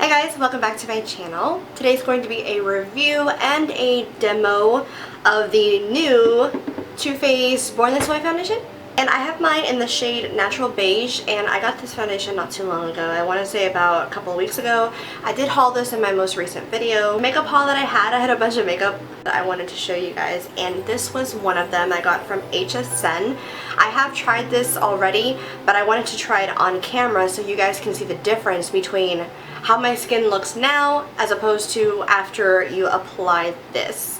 Hey guys, welcome back to my channel. Today's going to be a review and a demo of the new Too Faced Born This Way foundation. And I have mine in the shade Natural Beige, and I got this foundation not too long ago. I want to say about a couple of weeks ago. I did haul this in my most recent video. Makeup haul that I had a bunch of makeup that I wanted to show you guys, and this was one of them I got from HSN. I have tried this already, but I wanted to try it on camera so you guys can see the difference between how my skin looks now as opposed to after you apply this.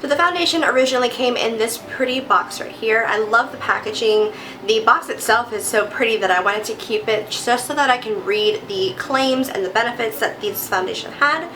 So the foundation originally came in this pretty box right here. I love the packaging. The box itself is so pretty that I wanted to keep it just so that I can read the claims and the benefits that this foundation had.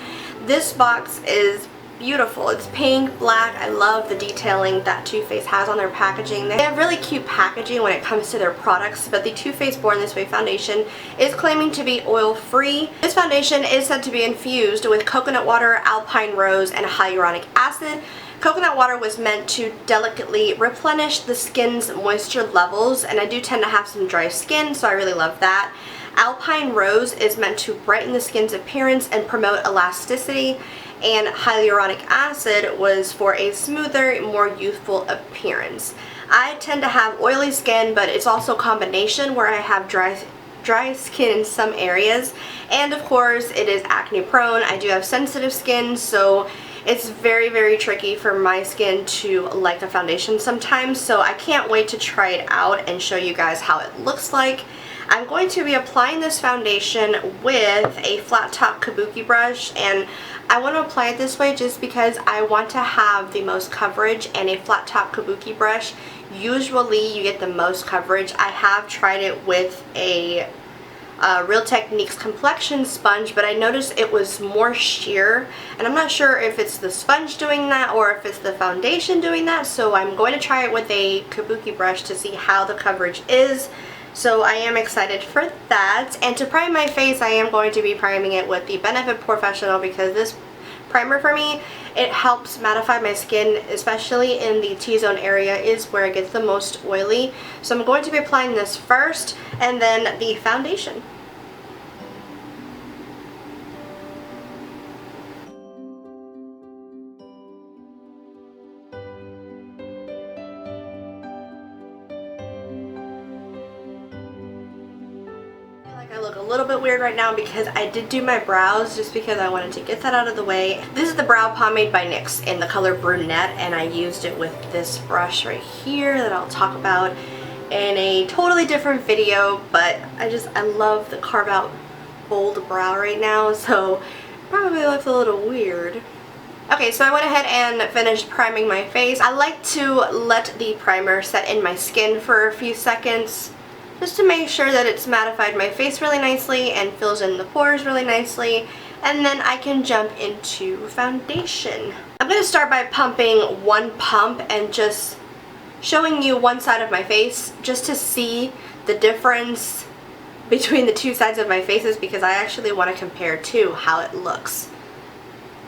This box is beautiful. It's pink, black. I love the detailing that Too Faced has on their packaging. They have really cute packaging when it comes to their products, but the Too Faced Born This Way foundation is claiming to be oil-free. This foundation is said to be infused with coconut water, alpine rose, and hyaluronic acid. Coconut water was meant to delicately replenish the skin's moisture levels, and I do tend to have some dry skin, so I really love that. Alpine rose is meant to brighten the skin's appearance and promote elasticity, and hyaluronic acid was for a smoother, more youthful appearance. I tend to have oily skin, but it's also a combination where I have dry skin in some areas, and of course it is acne prone. I do have sensitive skin, so it's very tricky for my skin to like the foundation sometimes, so I can't wait to try it out and show you guys how it looks like. I'm going to be applying this foundation with a flat top kabuki brush, and I want to apply it this way just because I want to have the most coverage, and a flat top kabuki brush, usually you get the most coverage. I have tried it with a Real Techniques complexion sponge, but I noticed it was more sheer, and I'm not sure if it's the sponge doing that or if it's the foundation doing that, so I'm going to try it with a kabuki brush to see how the coverage is. So I am excited for that. And to prime my face, I am going to be priming it with the Benefit Professional because this primer for me, it helps mattify my skin, especially in the T-zone area is where it gets the most oily. So I'm going to be applying this first and then the foundation. I look a little bit weird right now because I did do my brows just because I wanted to get that out of the way. This is the brow pomade by NYX in the color brunette, and I used it with this brush right here that I'll talk about in a totally different video, but I love the carve out bold brow right now, so probably looks a little weird. Okay, so I went ahead and finished priming my face. I like to let the primer set in my skin for a few seconds, just to make sure that it's mattified my face really nicely and fills in the pores really nicely, and then I can jump into foundation. I'm going to start by pumping one pump and just showing you one side of my face just to see the difference between the two sides of my faces, because I actually want to compare to how it looks,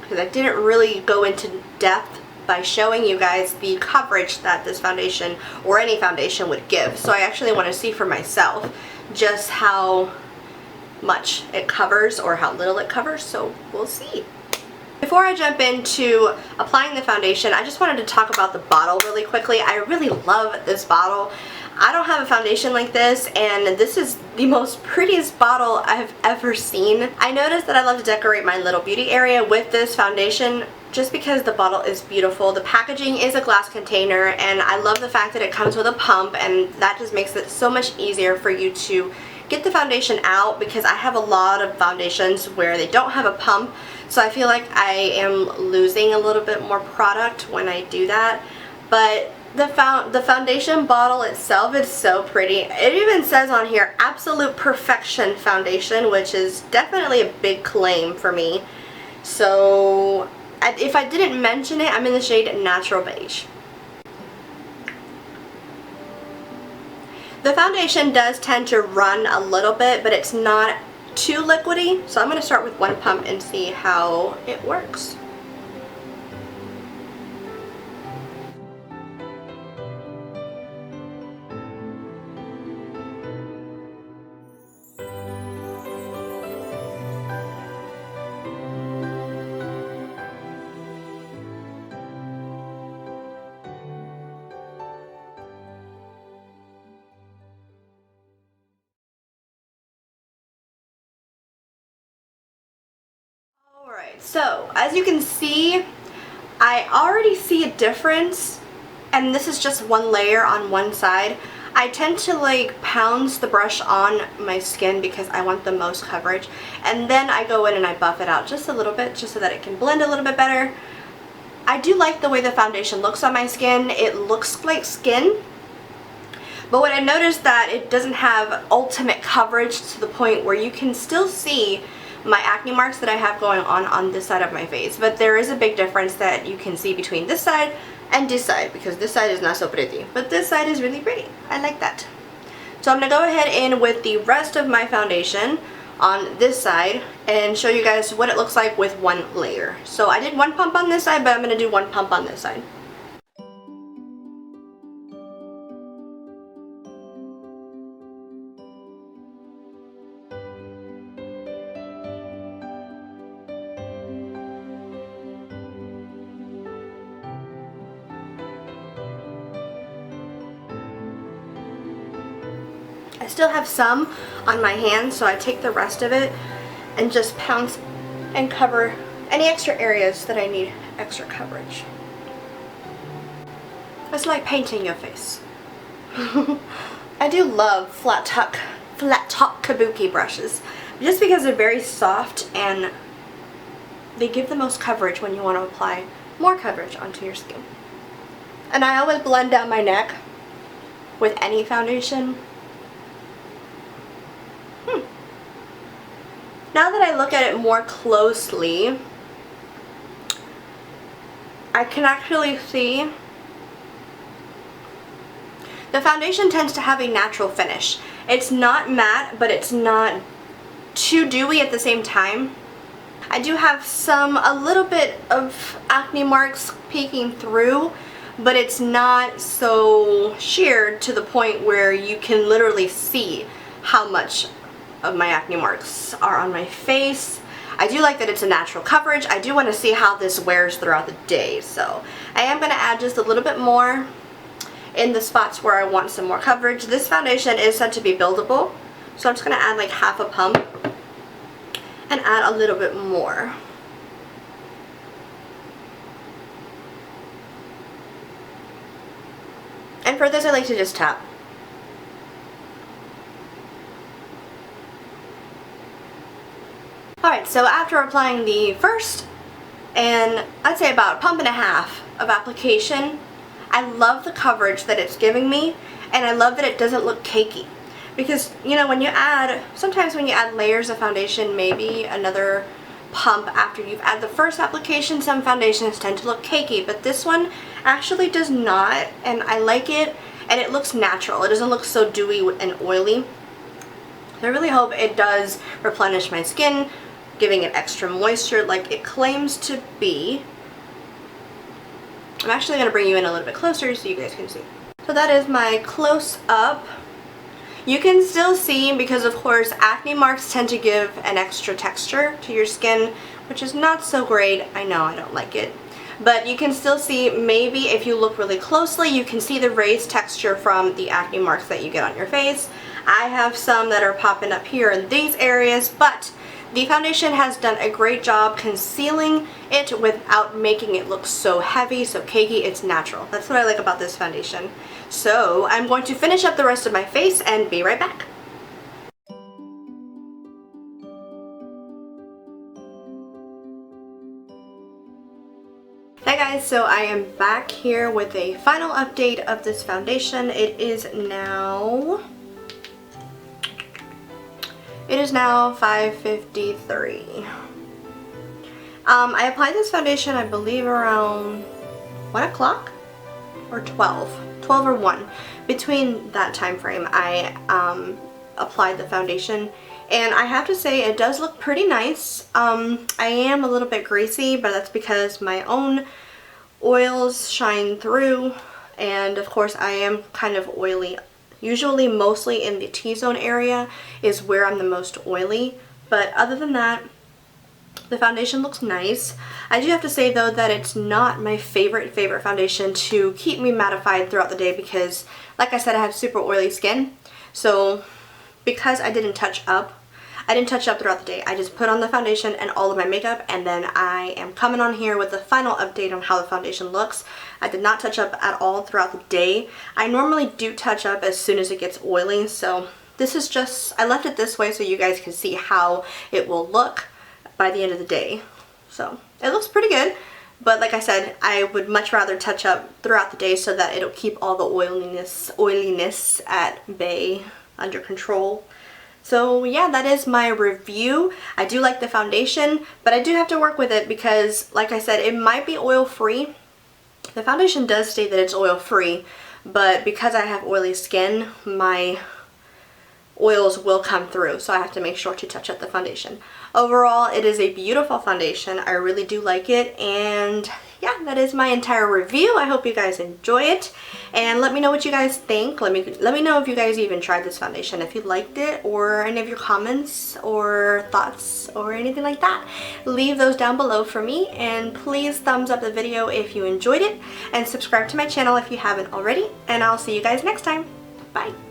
because I didn't really go into depth by showing you guys the coverage that this foundation or any foundation would give. So I actually want to see for myself just how much it covers or how little it covers, so we'll see. Before I jump into applying the foundation, I just wanted to talk about the bottle really quickly. I really love this bottle. I don't have a foundation like this, and this is the most prettiest bottle I've ever seen. I noticed that I love to decorate my little beauty area with this foundation just because the bottle is beautiful. The packaging is a glass container, and I love the fact that it comes with a pump, and that just makes it so much easier for you to get the foundation out, because I have a lot of foundations where they don't have a pump, so I feel like I am losing a little bit more product when I do that. But the foundation bottle itself is so pretty. It even says on here Absolute Perfection Foundation, which is definitely a big claim for me. So if I didn't mention it, I'm in the shade Natural Beige. The foundation does tend to run a little bit, but it's not too liquidy, so I'm going to start with one pump and see how it works. Alright, so as you can see, I already see a difference, and this is just one layer on one side. I tend to like pounce the brush on my skin because I want the most coverage, and then I go in and I buff it out just a little bit just so that it can blend a little bit better. I do like the way the foundation looks on my skin. It looks like skin, but what I noticed that it doesn't have ultimate coverage to the point where you can still see my acne marks that I have going on this side of my face. But there is a big difference that you can see between this side and this side, because this side is not so pretty, but this side is really pretty. I like that. So I'm going to go ahead in with the rest of my foundation on this side and show you guys what it looks like with one layer. So I did one pump on this side, but I'm going to do one pump on this side. I still have some on my hands, so I take the rest of it and just pounce and cover any extra areas that I need extra coverage. It's like painting your face. I do love flat top kabuki brushes just because they're very soft and they give the most coverage when you want to apply more coverage onto your skin. And I always blend down my neck with any foundation. Now that I look at it more closely, I can actually see the foundation tends to have a natural finish. It's not matte, but it's not too dewy at the same time. I do have a little bit of acne marks peeking through, but it's not so sheared to the point where you can literally see how much of my acne marks are on my face. I do like that it's a natural coverage. I do want to see how this wears throughout the day, so I am going to add just a little bit more in the spots where I want some more coverage. This foundation is said to be buildable, so I'm just going to add like half a pump and add a little bit more. And for this I like to just tap. Alright, so after applying the first, and I'd say about a pump and a half of application, I love the coverage that it's giving me, and I love that it doesn't look cakey. Because, you know, sometimes when you add layers of foundation, maybe another pump after you've added the first application, some foundations tend to look cakey, but this one actually does not, and I like it, and it looks natural. It doesn't look so dewy and oily. I really hope it does replenish my skin, giving it extra moisture like it claims to be. I'm actually going to bring you in a little bit closer so you guys can see. So that is my close up. You can still see, because of course acne marks tend to give an extra texture to your skin, which is not so great. I know, I don't like it. But you can still see, maybe if you look really closely, you can see the raised texture from the acne marks that you get on your face. I have some that are popping up here in these areas, but the foundation has done a great job concealing it without making it look so heavy, so cakey. It's natural. That's what I like about this foundation. So I'm going to finish up the rest of my face and be right back. Hi guys, so I am back here with a final update of this foundation. It is now 5:53. I applied this foundation, I believe, around 1 o'clock or 12 or 1. Between that time frame, I applied the foundation, and I have to say it does look pretty nice. I am a little bit greasy, but that's because my own oils shine through, and of course I am kind of oily. Usually, mostly in the T-zone area is where I'm the most oily, but other than that, the foundation looks nice. I do have to say though that it's not my favorite foundation to keep me mattified throughout the day because, like I said, I have super oily skin. So because I didn't touch up, I didn't touch up throughout the day. I just put on the foundation and all of my makeup, and then I am coming on here with the final update on how the foundation looks. I did not touch up at all throughout the day. I normally do touch up as soon as it gets oily, so this is just, I left it this way so you guys can see how it will look by the end of the day. So it looks pretty good, but like I said, I would much rather touch up throughout the day so that it'll keep all the oiliness at bay, under control. So yeah, that is my review. I do like the foundation, but I do have to work with it because, like I said, it might be oil free. The foundation does state that it's oil free, but because I have oily skin, my oils will come through, so I have to make sure to touch up the foundation. Overall, it is a beautiful foundation. I really do like it, and yeah, that is my entire review. I hope you guys enjoy it, and let me know what you guys think. Let me know if you guys even tried this foundation, if you liked it, or any of your comments or thoughts or anything like that. Leave those down below for me, and please thumbs up the video if you enjoyed it, and subscribe to my channel if you haven't already, and I'll see you guys next time. Bye!